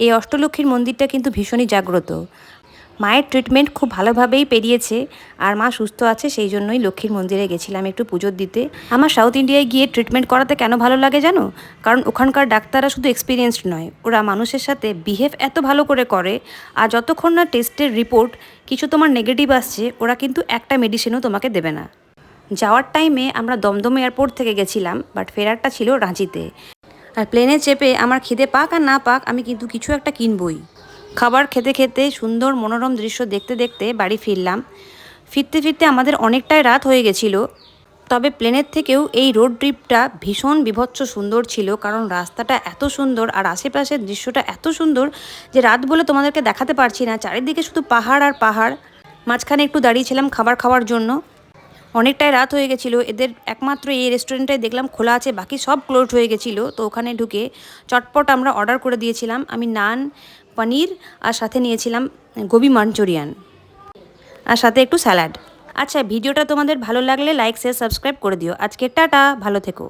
এই অষ্টলক্ষ্মীর মন্দিরটা কিন্তু ভীষণই জাগ্রত। মায়ের ট্রিটমেন্ট খুব ভালোভাবেই পেরিয়েছে আর মা সুস্থ আছে, সেই জন্যই লক্ষ্মীর মন্দিরে গেছিলাম একটু পুজো দিতে। আমার সাউথ ইন্ডিয়ায় গিয়ে ট্রিটমেন্ট করাতে কেন ভালো লাগে জানো? কারণ ওখানকার ডাক্তাররা শুধু এক্সপিরিয়েন্সড নয়, ওরা মানুষের সাথে বিহেভ এত ভালো করে আর যতক্ষণ না টেস্টের রিপোর্ট কিছু তোমার নেগেটিভ আসছে, ওরা কিন্তু একটা মেডিসিনও তোমাকে দেবে না। যাওয়ার টাইমে আমরা দমদম এয়ারপোর্ট থেকে গেছিলাম, বাট ফেরারটা ছিল রাঁচিতে। আর প্লেনে চেপে আমার খিদে পাক আর না পাক, আমি কিন্তু কিছু একটা কিনবই। খাবার খেতে খেতে সুন্দর মনোরম দৃশ্য দেখতে দেখতে বাড়ি ফিরলাম। ফিরতে ফিরতে আমাদের অনেকটাই রাত হয়ে গেছিল। তবে প্লেনের থেকেও এই রোড ট্রিপটা ভীষণ বীভৎস সুন্দর ছিল, কারণ রাস্তাটা এত সুন্দর আর আশেপাশের দৃশ্যটা এত সুন্দর যে রাত বলে তোমাদেরকে দেখাতে পারছি না। চারিদিকে শুধু পাহাড় আর পাহাড়। মাঝখানে একটু দাঁড়িয়েছিলাম খাবার খাওয়ার জন্য। অনেকটাই রাত হয়ে গেছিলো। এদের একমাত্র এই রেস্টুরেন্টটাই দেখলাম খোলা আছে, বাকি সব ক্লোজড হয়ে গেছিলো। তো ওখানে ঢুকে চটপট আমরা অর্ডার করে দিয়েছিলাম। আমি নান, পনির আর সাথে নিয়েছিলাম গোবি মাঞ্চুরিয়ান আর সাথে একটু স্যালাড। আচ্ছা, ভিডিওটা তোমাদের ভালো লাগলে লাইক, শেয়ার, সাবস্ক্রাইব করে দিও। আজকে টাটা, ভালো থেকো।